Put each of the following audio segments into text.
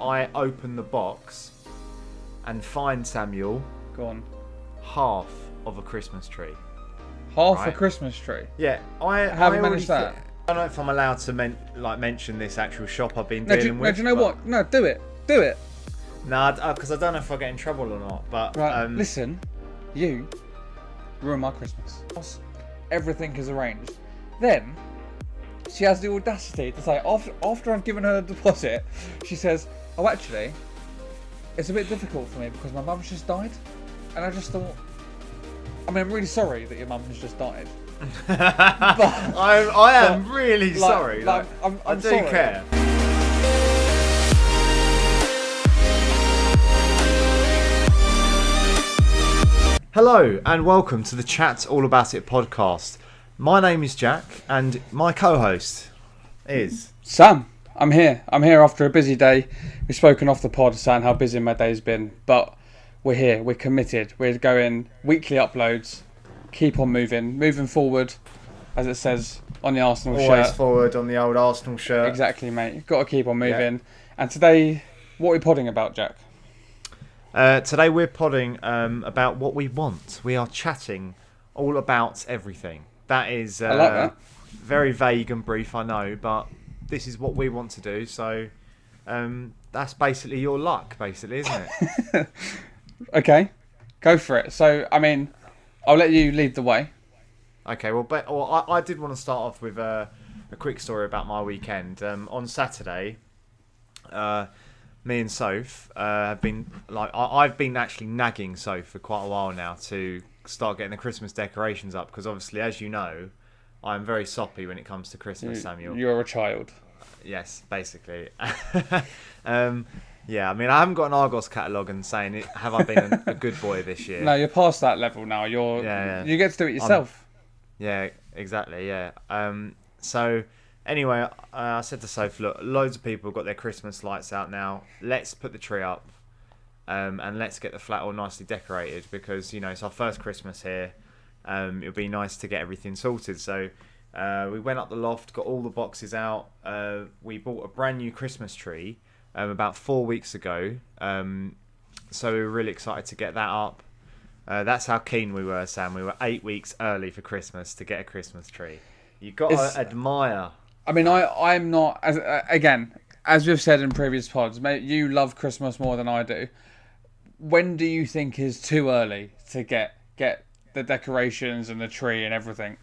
I open the box and find, Samuel, Go on. half of a Christmas tree. Half a Christmas tree? Yeah, How have you managed that? I don't know if I'm allowed to mention this actual shop I've been dealing with. Do you know what? No, do it. Do it. No, because I don't know if I get in trouble or not. But Right, listen, you ruin my Christmas. Everything is arranged. Then she has the audacity to say, after I've given her the deposit, she says, "Oh, actually, it's a bit difficult for me because my mum's just died," and I just thought, I mean, I'm really sorry that your mum has just died. But I am really sorry. I'm I do sorry. care. Hello and welcome to the Chat All About It podcast. My name is Jack and my co-host is Sam. I'm here after a busy day. We've spoken off the pod saying how busy my day's been, but we're here, we're committed, we're going weekly uploads, keep on moving forward, as it says on the Arsenal shirt. Always forward on the old Arsenal shirt. Exactly, mate, you've got to keep on moving. Yeah. And today, what are we podding about, Jack? Today we're podding about what we want. We are chatting all about everything. That is I like that. Very vague and brief, I know, but this is what we want to do. So that's basically your luck, basically, isn't it? Okay, go for it. So, I mean, I'll let you lead the way. Okay, well, I did want to start off with a quick story about my weekend. On Saturday, me and Soph have been I've been actually nagging Soph for quite a while now to start getting the Christmas decorations up because obviously, as you know, I'm very soppy when it comes to Christmas, Samuel. You're a child. Yes, basically. Yeah, I mean, I haven't got an Argos catalogue and saying it. Have I been a good boy this year? No, you're past that level now. You get to do it yourself. Yeah, exactly. Yeah. So. Anyway, I said to Soph, look, loads of people have got their Christmas lights out now. Let's put the tree up and let's get the flat all nicely decorated because, you know, it's our first Christmas here. It'll be nice to get everything sorted. So we went up the loft, got all the boxes out. We bought a brand new Christmas tree about 4 weeks ago. So we were really excited to get that up. That's how keen we were, Sam. We were 8 weeks early for Christmas to get a Christmas tree. You've got to admire... I mean, I'm not, as we've said in previous pods, mate, you love Christmas more than I do. When do you think is too early to get the decorations and the tree and everything?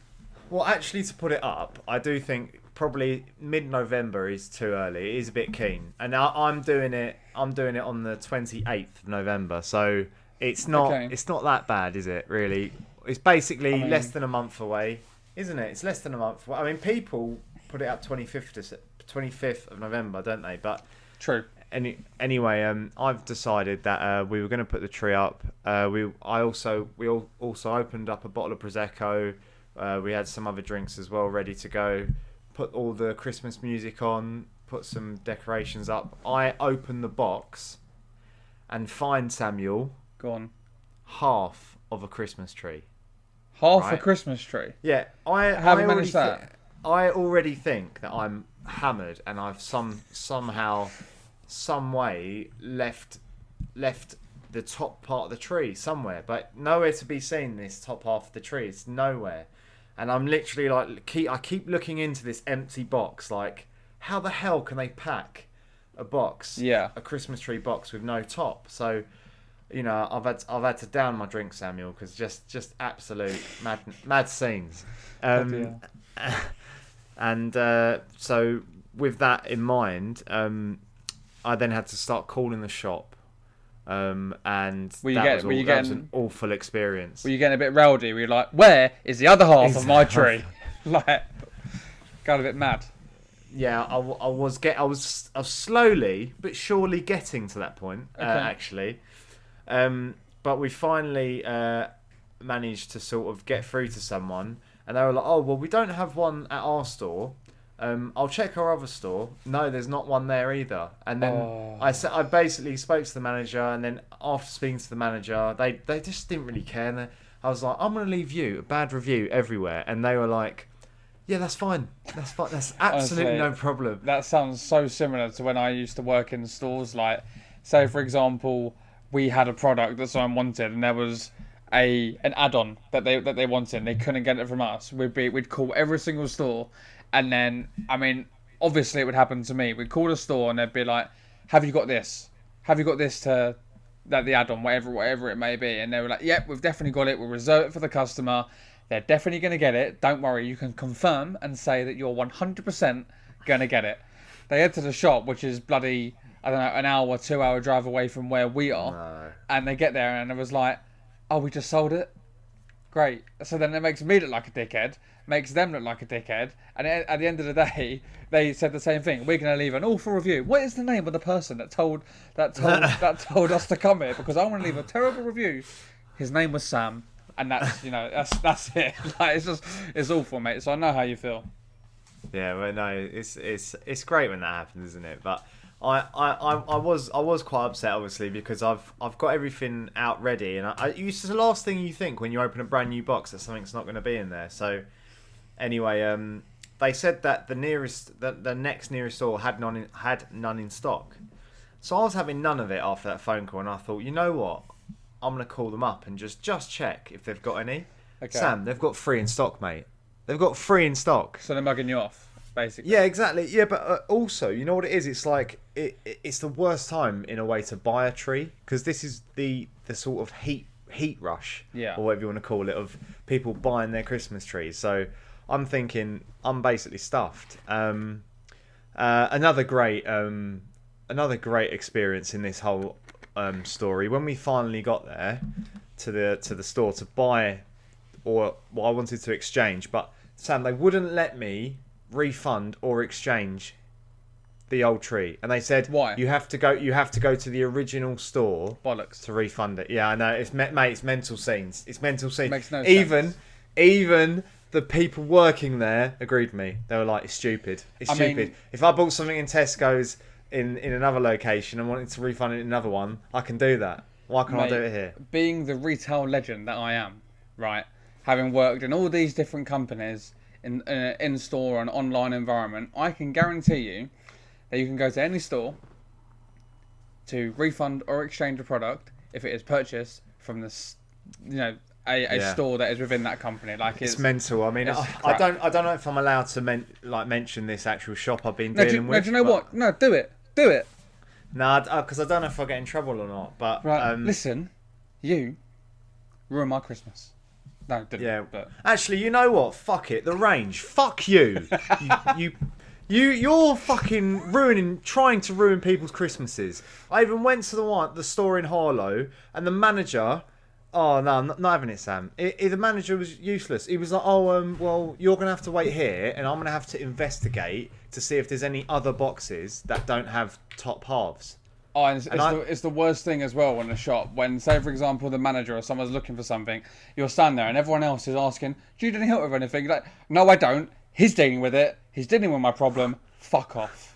Well, actually, to put it up, I do think probably mid-November is too early. It is a bit keen. And now I'm doing it on the 28th of November, so it's not that bad, is it, really? It's basically less than a month away, isn't it? It's less than a month away. I mean, people... put it up 25th of November, don't they? But true. Anyway, I've decided that we were going to put the tree up. We also opened up a bottle of prosecco. We had some other drinks as well ready to go. Put all the Christmas music on. Put some decorations up. I open the box and find, Samuel, go on, half of a Christmas tree. Half a Christmas tree. Yeah, I haven't managed that. I already think that I'm hammered and I've somehow, some way left the top part of the tree somewhere, but nowhere to be seen. This top half of the tree, it's nowhere, and I'm literally I keep looking into this empty box. Like, how the hell can they pack a box, a Christmas tree box with no top? So, you know, I've had to down my drink, Samuel, because just absolute mad scenes. And so with that in mind, I then had to start calling the shop, and that was an awful experience. Were you getting a bit rowdy? Were you like, where is the other half of my tree? Like, got a bit mad. Yeah, I was slowly but surely getting to that point, actually. But we finally managed to sort of get through to someone. And they were like, oh, well, we don't have one at our store. I'll check our other store. No, there's not one there either. And then I basically spoke to the manager. And then after speaking to the manager, they just didn't really care. And I was like, I'm going to leave you a bad review everywhere. And they were like, Yeah, that's fine. That's fine. That's absolutely Honestly, no problem. that sounds so similar to when I used to work in stores. Like, say for example, we had a product that someone wanted, and there was an add-on that they wanted, and they couldn't get it from us. We'd call every single store, and then I mean, obviously it would happen to me. We'd call the store, and they'd be like, "Have you got this? Have you got this to that the add-on, whatever it may be?" And they were like, "Yep, we've definitely got it. We'll reserve it for the customer. They're definitely going to get it. Don't worry. You can confirm and say that you're 100% going to get it." They head to the shop, which is bloody, I don't know, an hour, 2 hour drive away from where we are. No. And they get there and it was like, "Oh, we just sold it? Great." So then it makes me look like a dickhead, makes them look like a dickhead. And at the end of the day, they said the same thing. "We're going to leave an awful review." What is the name of the person that told us to come here? Because I want to leave a terrible review. His name was Sam. And that's that's it. Like, it's awful, mate. So I know how you feel. Yeah, well, no, it's great when that happens, isn't it? But I was quite upset, obviously, because I've got everything out ready, and it's the last thing you think when you open a brand new box that something's not going to be in there. So anyway, they said that the next nearest store had none in stock. So I was having none of it after that phone call, and I thought, you know what? I'm going to call them up and just check if they've got any. Okay. Sam, they've got 3 in stock, mate. They've got 3 in stock. So they're mugging you off, basically. Yeah, exactly. Yeah, but also, you know what it is? It's like, it's the worst time, in a way, to buy a tree. Because this is the sort of heat rush, Yeah. or whatever you want to call it, of people buying their Christmas trees. So I'm thinking, I'm basically stuffed. Another great experience in this whole story, when we finally got there to the store to buy, or what I wanted to exchange, but Sam, they wouldn't let me refund or exchange the old tree, and they said, "Why? You have to go to the original store, Bollocks, to refund it." Yeah, I know, it's mental scenes. It's mental scenes. Makes no sense. sense. Even the people working there agreed with me. They were like, "It's stupid. It's stupid. mean, if I bought something in Tesco's in another location and wanted to refund it in another one, I can do that. Why can't I do it here?" Being the retail legend that I am, right, having worked in all these different companies in store and online environment, I can guarantee you that you can go to any store to refund or exchange a product if it is purchased from this, a store that is within that company. Like, it's mental. I mean, I don't know if I'm allowed to mention this actual shop I've been dealing with. No, do you know what? No, do it. No, because I don't know if I'll get in trouble or not. But right, listen, you ruined my Christmas. No, didn't. Yeah, but actually, you know what? Fuck it. The range. Fuck you. You're fucking trying to ruin people's Christmases. I even went to the store in Harlow, and the manager. Oh no, I'm not having it, Sam. The manager was useless. He was like, "Oh, well, you're gonna have to wait here, and I'm gonna have to investigate to see if there's any other boxes that don't have top halves." Oh, and it's the worst thing as well in a shop when, say, for example, the manager or someone's looking for something, you're standing there and everyone else is asking, "Do you need any help with anything?" You're like, "No, I don't. He's dealing with it. He's dealing with my problem. Fuck off."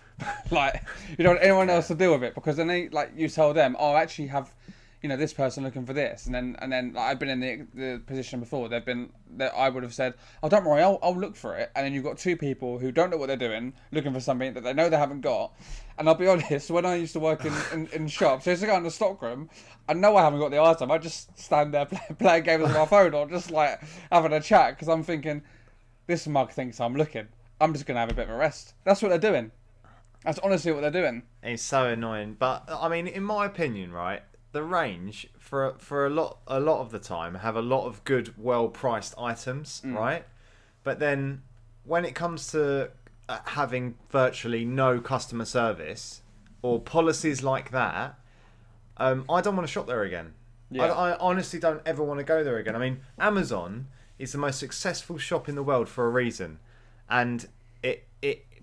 Like, you don't want anyone else to deal with it, because then you tell them, "Oh, I actually have, this person looking for this," and then like, I've been in the position before. I would have said, "Oh, don't worry, I'll look for it," and then you've got 2 people who don't know what they're doing, looking for something that they know they haven't got. And I'll be honest, when I used to work in shops, so I used to go in the stockroom, I know I haven't got the item. I just stand there playing games on my phone, or just like having a chat, because I'm thinking, this mug thinks I'm looking. I'm just gonna have a bit of a rest. That's what they're doing. That's honestly what they're doing. It's so annoying, but I mean, in my opinion, right, the range for a lot of the time have a lot of good, well-priced items, right? But then when it comes to having virtually no customer service or policies like that, I don't want to shop there again. Yeah. I honestly don't ever want to go there again. I mean, Amazon is the most successful shop in the world for a reason, and it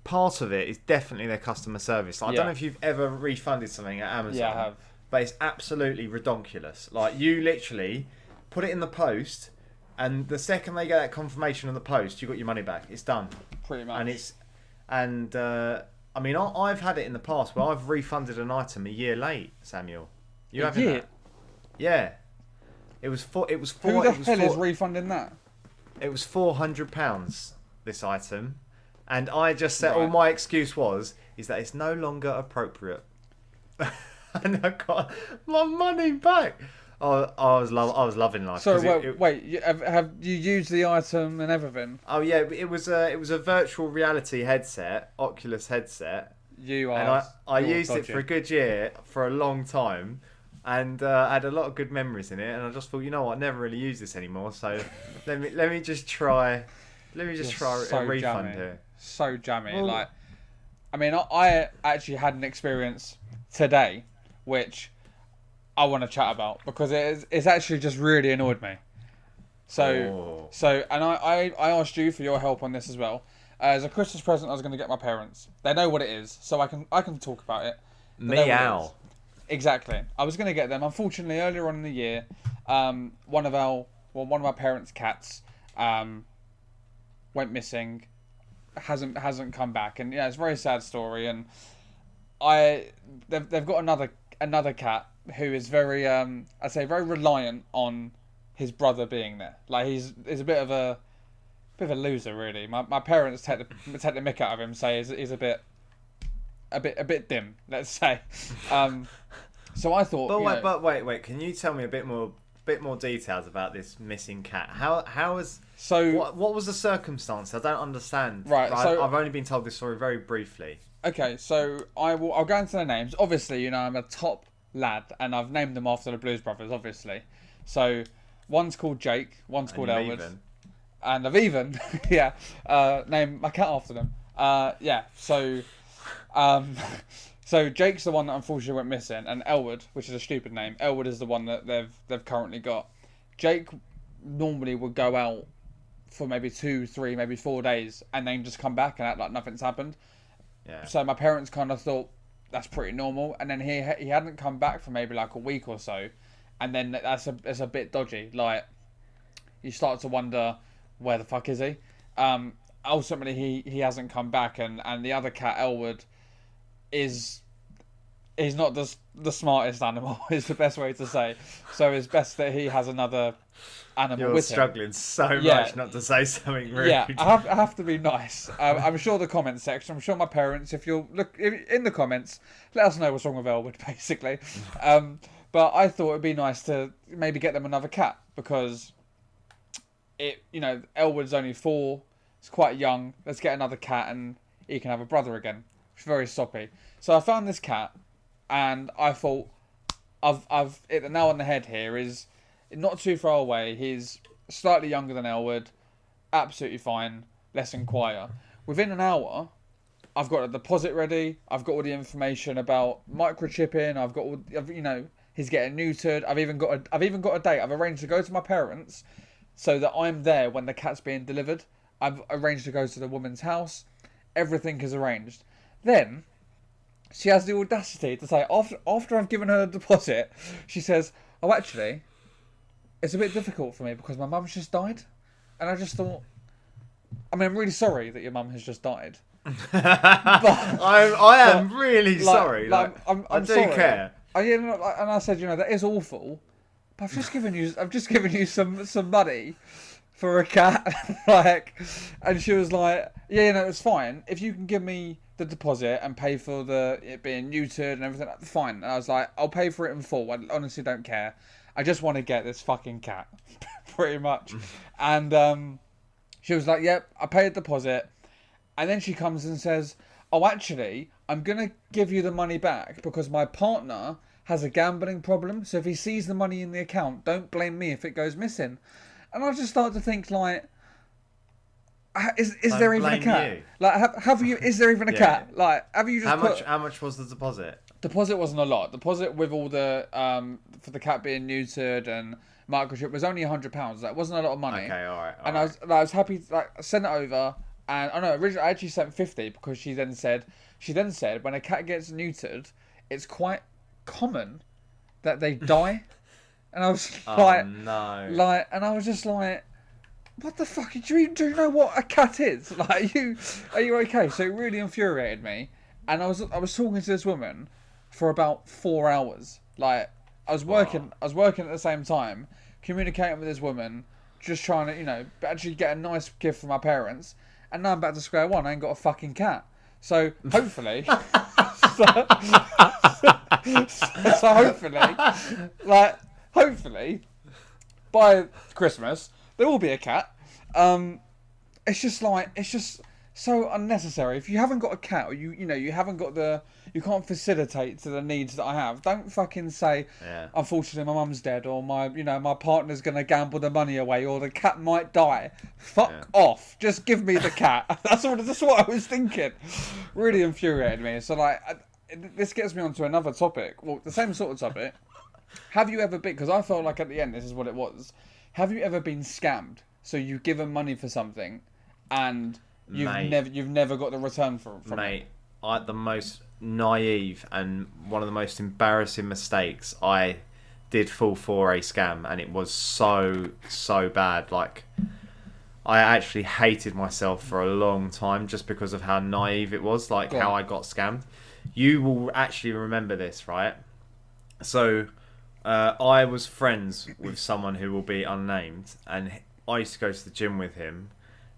part of it is definitely their customer service. Like, I don't know if you've ever refunded something at Amazon. Yeah, I have. But it's absolutely redonkulous. Like, you literally put it in the post, and the second they get that confirmation on the post, you got your money back. It's done. Pretty much. I mean, I've had it in the past where I've refunded an item a year late, Samuel. You haven't? That? Yeah. It was four. Who the hell is refunding that? It was £400. this item, and I just said, Right. all my excuse is that it's no longer appropriate, and I got my money back. I was loving life. So 'cause wait, have you used the item and everything? Oh yeah, it was a virtual reality headset, Oculus headset, You are. and I you're used it dodgy. for a good year, for a long time, and I had a lot of good memories in it. And I just thought, you know what, I never really use this anymore, so let me just try You're a refund jammy. here. So jammy. Well- Like, I mean, I actually had an experience today, which I want to chat about because it's actually just really annoyed me. Oh. And I asked you for your help on this as well. As a Christmas present, I was going to get my parents. They know what it is, so I can talk about it. They know what it Meow. is. Exactly. I was going to get them. Unfortunately, earlier on in the year, one of my parents' cats went missing, hasn't come back, and yeah, it's a very sad story. And they've got another cat who is very I'd say very reliant on his brother being there. Like he's a bit of a loser, really. My parents take the mick out of him, say he's a bit dim, let's say. So I thought. But wait. Can you tell me a bit more details about this missing cat? How was what was the circumstance? I don't understand. Right, so- I've only been told this story very briefly. Okay, so I'll go into their names. Obviously, I'm a top lad, and I've named them after the Blues Brothers, obviously. So one's called Jake, one's called And Elwood, even. and I've even named my cat after them. So Jake's the one that unfortunately went missing, and Elwood, which is a stupid name, Elwood is the one that they've currently got. Jake normally would go out for maybe 2, 3, maybe 4 days, and then just come back and act like nothing's happened. Yeah. So my parents kind of thought that's pretty normal, and then he hadn't come back for maybe like a week or so, and then it's a bit dodgy. Like you start to wonder where the fuck is he? Ultimately, he hasn't come back, and the other cat Elwood is not the smartest animal. Is the best way to say. So it's best that he has another animal You're with him. struggling so Yeah. much not to say something rude. Yeah, I have to be nice. I'm sure the comment section, I'm sure my parents, if in the comments, let us know what's wrong with Elwood, basically. But I thought it'd be nice to maybe get them another cat because Elwood's only 4, it's quite young. Let's get another cat and he can have a brother again. It's very soppy. So I found this cat and I thought I've hit the nail on the head here. Is not too far away. He's slightly younger than Elwood. Absolutely fine. Let's inquire. Within an hour, I've got a deposit ready. I've got all the information about microchipping. I've got all, he's getting neutered. I've even got a date. I've arranged to go to my parents so that I'm there when the cat's being delivered. I've arranged to go to the woman's house. Everything is arranged. Then she has the audacity to say, after I've given her the deposit, she says, "Oh, actually, it's a bit difficult for me because my mum's just died." And I just thought, I mean, I'm really sorry that your mum has just died. I am really sorry. I'm I do sorry. care. And I said, that is awful, but I've just given you some money for a cat, and she was like, yeah, it's fine if you can give me the deposit and pay for it being neutered and everything. Fine. And I was like, I'll pay for it in full. I honestly don't care. I just want to get this fucking cat, pretty much. And she was like, yep, I paid the deposit. And then she comes and says, oh, actually, I'm going to give you the money back because my partner has a gambling problem. So if he sees the money in the account, don't blame me if it goes missing. And I just started to think, like, is there even a cat? You. Like, have you? Is there even a cat? Like, have you just How much was the deposit? Deposit wasn't a lot. Deposit with all the for the cat being neutered and microchip was only £100. That wasn't a lot of money. Okay, all right. And I was happy to send it over. And originally I actually sent 50 because she then said when a cat gets neutered, it's quite common that they die. And I was no. And I was just like, what the fuck? Do you know what a cat is? Like, are you okay? So it really infuriated me. And I was talking to this woman for about 4 hours. Like, I was working at the same time, communicating with this woman, just trying to, actually get a nice gift for my parents. and now I'm back to square one. I ain't got a fucking cat. So hopefully, so hopefully, by Christmas there will be a cat. It's just so unnecessary. If you haven't got a cat, or you haven't got you can't facilitate to the needs that I have. Don't fucking say, unfortunately my mum's dead, or my partner's gonna gamble the money away, or the cat might die. Fuck off. Just give me the cat. That's what I was thinking. Really infuriated me. So this gets me onto another topic. Well, the same sort of topic. Have you ever been? Because I felt like at the end this is what it was. Have you ever been scammed? So you've given money for something, and you've never got the return from it. The most naive and one of the most embarrassing mistakes I did fall for a scam, and it was so bad. Like, I actually hated myself for a long time just because of how naive it was, like how I got scammed. You will actually remember this, right? So I was friends with someone who will be unnamed, and I used to go to the gym with him.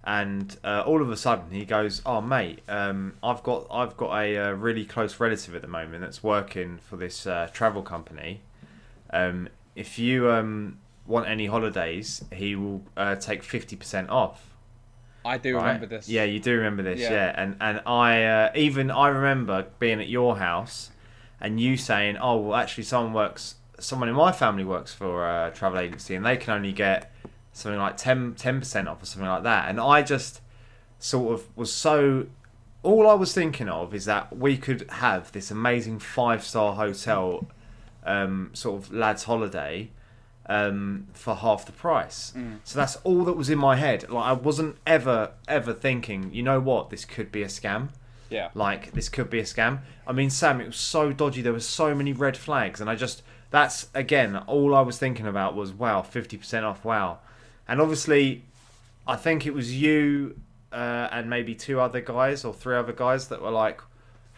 And all of a sudden he goes, "Oh mate, I've got a really close relative at the moment that's working for this travel company. If you want any holidays, he will take 50% off." I do remember this. Yeah, you do remember this. Yeah, and I remember being at your house, and you saying, "Oh well, actually, someone in my family works for a travel agency, and they can only get something like 10% off or something like that." And I just sort of was all I was thinking of is that we could have this amazing 5-star hotel sort of lads holiday for half the price. So that's all that was in my head. Like, I wasn't ever thinking, you know what, this could be a scam. Yeah. Like, this could be a scam. I mean, Sam, it was so dodgy. There were so many red flags, and that's again all I was thinking about was, wow, 50% off, wow. And obviously, I think it was you and maybe 2 other guys or 3 other guys that were like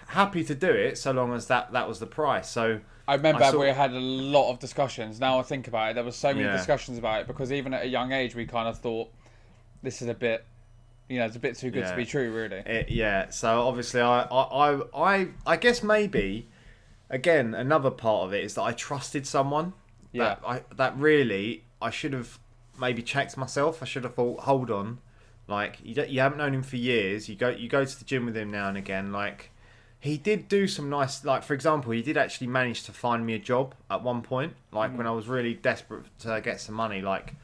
happy to do it so long as that was the price. So I remember we had a lot of discussions. Now I think about it, there were so many discussions about it, because even at a young age we kind of thought this is a bit, it's a bit too good to be true, really. So obviously I guess maybe again another part of it is that I trusted someone. That really I should have maybe checked myself. I should have thought, hold on, like you haven't known him for years. You go to the gym with him now and again. Like, he did do some nice, like, for example, he did actually manage to find me a job at one point. Like, when I was really desperate to get some money, like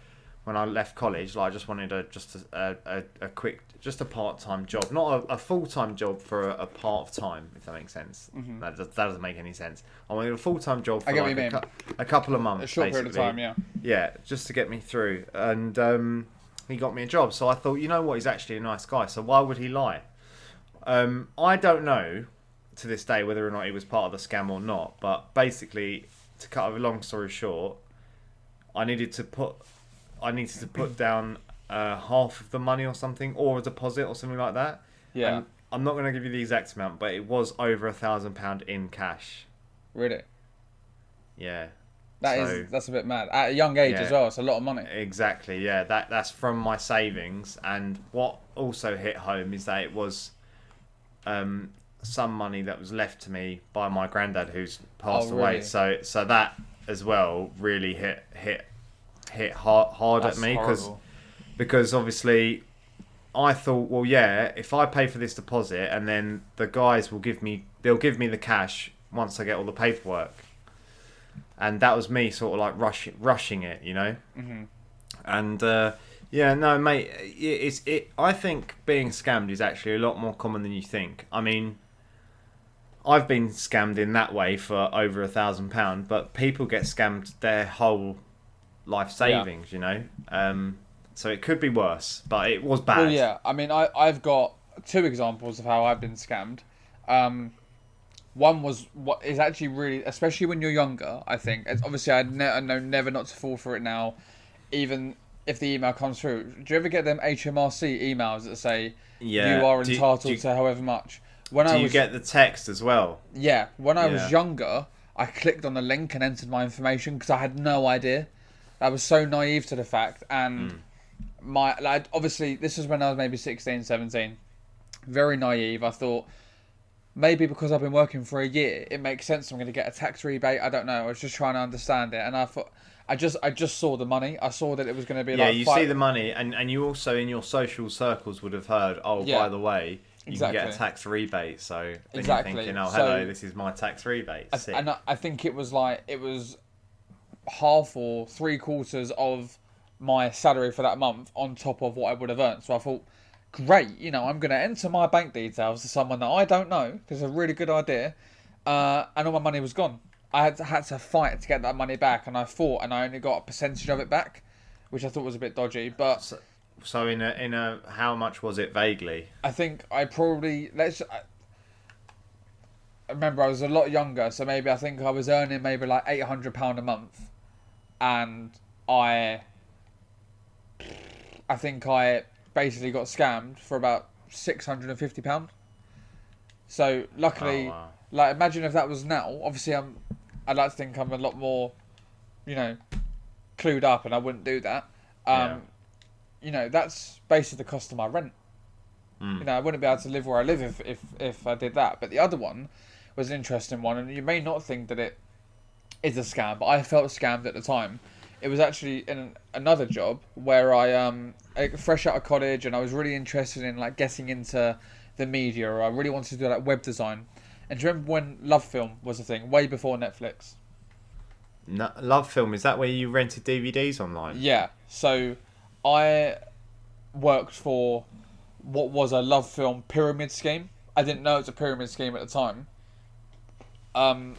when I left college, like I just wanted a quick, just a part-time job, not a full-time job for a part of time, if that makes sense. That doesn't make any sense. I wanted a full-time job for a couple of months, a short period of time, yeah, just to get me through. And he got me a job, so I thought, you know what, he's actually a nice guy, so why would he lie? I don't know to this day whether or not he was part of the scam or not, but basically, to cut a long story short, I needed to put down half of the money or something, or a deposit or something like that. Yeah. And I'm not going to give you the exact amount, but it was over £1,000 in cash. Really? Yeah. That's a bit mad. At a young age as well, it's a lot of money. Exactly, yeah. That's from my savings, and what also hit home is that it was some money that was left to me by my granddad who's passed away. So that as well really hit hard at me, because obviously I thought, well, yeah, if I pay for this deposit and then the guys will give me the cash once I get all the paperwork, and that was me sort of like rushing it, and no, mate, I think being scammed is actually a lot more common than you think. I mean, I've been scammed in that way for over £1,000, but people get scammed their whole life savings, so it could be worse, but it was bad. Well, yeah, I mean, I've got 2 examples of how I've been scammed. One was what is actually really, especially when you're younger, I think. Obviously, I know never not to fall for it now, even if the email comes through. Do you ever get them HMRC emails that say you are entitled to however much? Do you get the text as well? Yeah, when I was younger, I clicked on the link and entered my information because I had no idea. I was so naive to the fact, and obviously this was when I was maybe 16, 17. Very naive. I thought maybe because I've been working for a year, it makes sense I'm going to get a tax rebate. I don't know. I was just trying to understand it, and I thought I just saw the money. I saw that it was going to be yeah. You see the money, and you also in your social circles would have heard, oh, by the way, you can get a tax rebate. So then you're thinking, oh, hello, this is my tax rebate. I think it was half or three quarters of my salary for that month on top of what I would have earned. So I thought, great, I'm going to enter my bank details to someone that I don't know, because it's a really good idea, and all my money was gone. I had to fight to get that money back, and I fought, and I only got a percentage of it back, which I thought was a bit dodgy. But so in a how much was it vaguely? I think I probably I remember I was a lot younger, so maybe I think I was earning maybe like £800 a month, and I think I basically got scammed for about £650. So luckily, like, imagine if that was now. Obviously, I'd like to think I'm a lot more, clued up, and I wouldn't do that. That's basically the cost of my rent. I wouldn't be able to live where I live if I did that. But the other one was an interesting one, and you may not think that it is a scam, but I felt scammed at the time. It was actually in another job where I fresh out of college, and I was really interested in like getting into the media, or I really wanted to do like web design. And do you remember when Love Film was a thing, way before Netflix? No, Love Film, is that where you rented DVDs online? Yeah. So I worked for what was a Love Film pyramid scheme. I didn't know it was a pyramid scheme at the time. And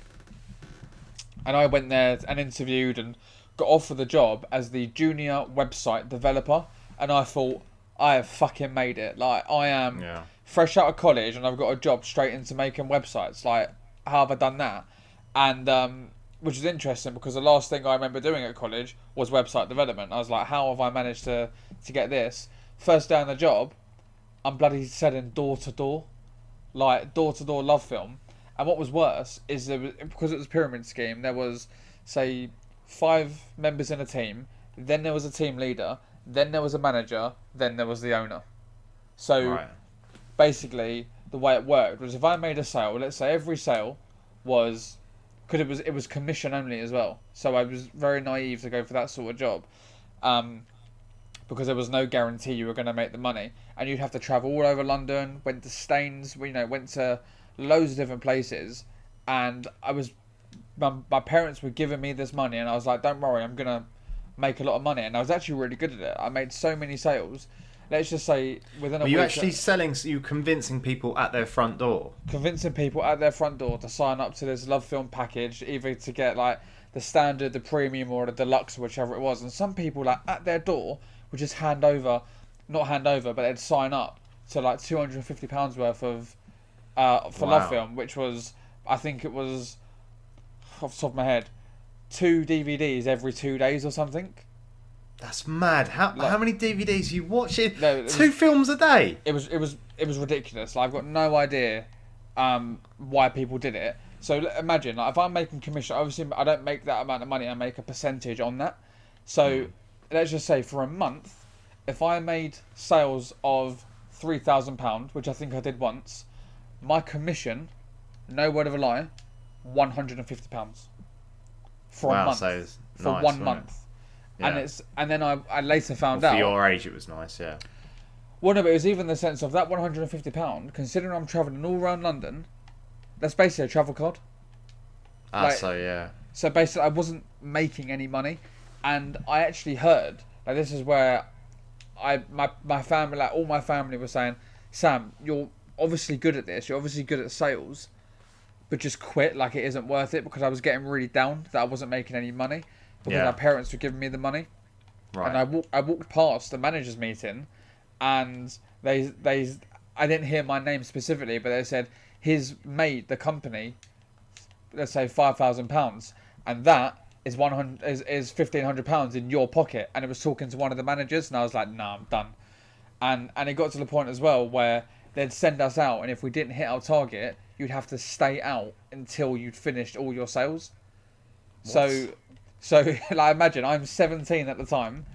I went there and interviewed and got offered the job as the junior website developer. And I thought, I have fucking made it. Like, I am fresh out of college, and I've got a job straight into making websites. Like, how have I done that? And which is interesting, because the last thing I remember doing at college was website development. I was like, how have I managed to get this? First day on the job, I'm bloody selling door-to-door. Like, door-to-door Love Film. And what was worse is because it was a pyramid scheme, there was, say, 5 members in a team, then there was a team leader, then there was a manager, then there was the owner. So basically, the way it worked was if I made a sale, let's say every sale was, because it was commission only as well. So I was very naive to go for that sort of job, because there was no guarantee you were going to make the money, and you'd have to travel all over London. Went to Staines, went to loads of different places, and my parents were giving me this money, and I was like, don't worry, I'm going to make a lot of money. And I was actually really good at it. I made so many sales. Let's just say within a week. Were you actually convincing people at their front door? Convincing people at their front door to sign up to this Love Film package, either to get like the standard, the premium, or the deluxe, whichever it was. And some people like at their door would just not hand over, but they'd sign up to like £250 worth of for Love Film, which was, I think it was, off the top of my head, 2 DVDs every 2 days or something. That's mad. How many DVDs are you watching? No, 2 films a day. It was ridiculous. Like, I've got no idea why people did it. So imagine, like, if I'm making commission, obviously I don't make that amount of money. I make a percentage on that. So let's just say for a month, if I made sales of £3,000, which I think I did once, my commission, no word of a lie, £150 for a month. So for nice, 1 month. Yeah. And then I later found out. For your age, it was nice, yeah. Well, no, but it was even the sense of that £150. Considering I'm travelling all around London, that's basically a travel card. So basically, I wasn't making any money, and I actually heard, like, this is where my family, like all my family, was saying, Sam, you're obviously good at this. You're obviously good at sales, but just quit. Like, it isn't worth it, because I was getting really down that I wasn't making any money. Because my parents were giving me the money, and I walked past the managers' meeting, and they I didn't hear my name specifically, but they said he's made the company, let's say £5,000, and that is £1,500 in your pocket. And it was talking to one of the managers, and I was like, nah, I'm done. And it got to the point as well where they'd send us out, and if we didn't hit our target, you'd have to stay out until you'd finished all your sales. What? So, like, imagine, I'm 17 at the time.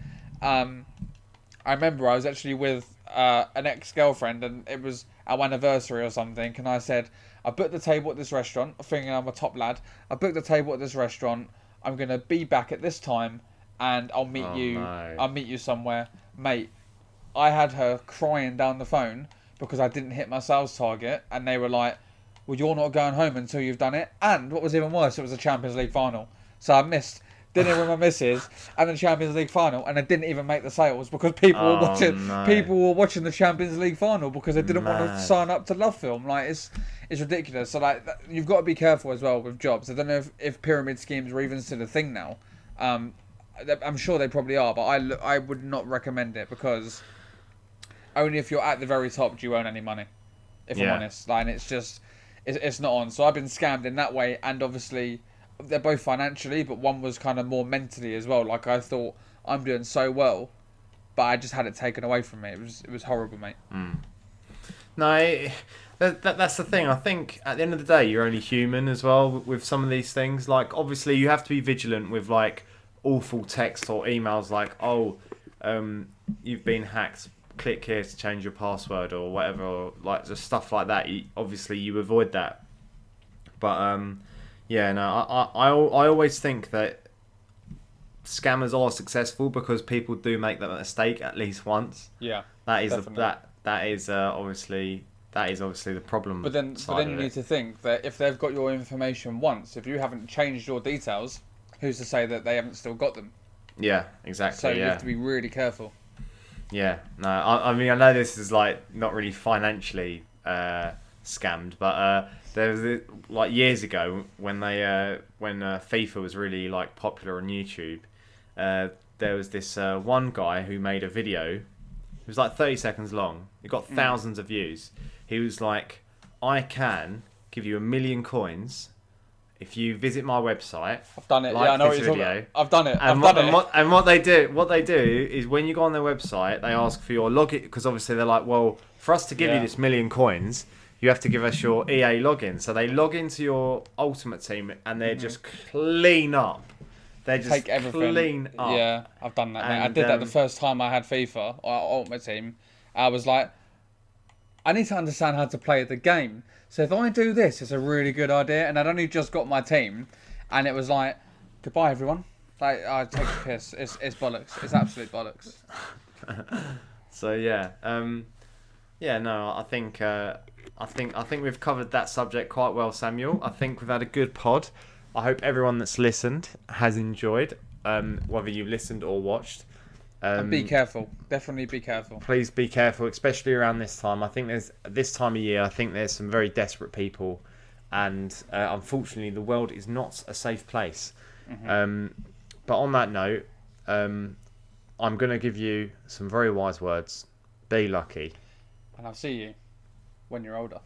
I remember I was actually with an ex-girlfriend, and it was our anniversary or something, and I said, I booked the table at this restaurant, thinking I'm a top lad. I booked the table at this restaurant. I'm going to be back at this time, and I'll meet Oh you. no. I'll meet you somewhere. Mate, I had her crying down the phone because I didn't hit my sales target, and they were like, well, you're not going home until you've done it. And what was even worse, it was a Champions League final. So I missed dinner with my missus and the Champions League final, and I didn't even make the sales because people were watching. No. People were watching the Champions League final because they didn't want to Mad. sign up to Love Film. Like it's ridiculous. So like you've got to be careful as well with jobs. I don't know if pyramid schemes are even still a thing now. I'm sure they probably are, but I would not recommend it because only if you're at the very top do you earn any money. If I'm honest, like and it's not on. So I've been scammed in that way, and obviously they're both financially, but one was kind of more mentally as well. Like I thought I'm doing so well, but I just had it taken away from me. It was horrible, mate. No, that's the thing. I think at the end of the day, you're only human as well with some of these things. Like, obviously, you have to be vigilant with, like, awful text or emails like, oh, you've been hacked. Click here to change your password or whatever. Or, like, just stuff like that. Obviously, you avoid that. But, yeah, no, I always think that scammers are successful because people do make that mistake at least once. Yeah, That is definitely. that is obviously the problem. But then you need to think that if they've got your information once, if you haven't changed your details, who's to say that they haven't still got them? Yeah, exactly. So you yeah. have to be really careful. Yeah, no, I mean I know this is like not really financially scammed, but there was like years ago when FIFA was really like popular on YouTube. There was this one guy who made a video. It was like 30 seconds long. It got thousands of views. He was like, I can give you 1 million coins if you visit my website. I've done it. Like Yeah, I know what this you're talking video. about. I've done it. And I've done it. what they do is when you go on their website, they ask for your login because obviously they're like, well, for us to give you this 1 million coins, you have to give us your EA login. So they log into your Ultimate Team and they're just clean up. They just Take everything. clean up. Yeah, I've done that, mate. I And, did that the first time I had FIFA or Ultimate Team. I was like, I need to understand how to play the game. So if I do this, it's a really good idea. And I'd only just got my team, and it was like, goodbye everyone. Like I take a piss. It's bollocks. It's absolute bollocks. So yeah, yeah. No, I think we've covered that subject quite well, Samuel. I think we've had a good pod. I hope everyone that's listened has enjoyed, whether you listened or watched. And be careful. Definitely be careful. Please be careful, especially around this time. I think this time of year. I think there's some very desperate people, and unfortunately, the world is not a safe place. But on that note, I'm going to give you some very wise words. Be lucky. And I'll see you when you're older.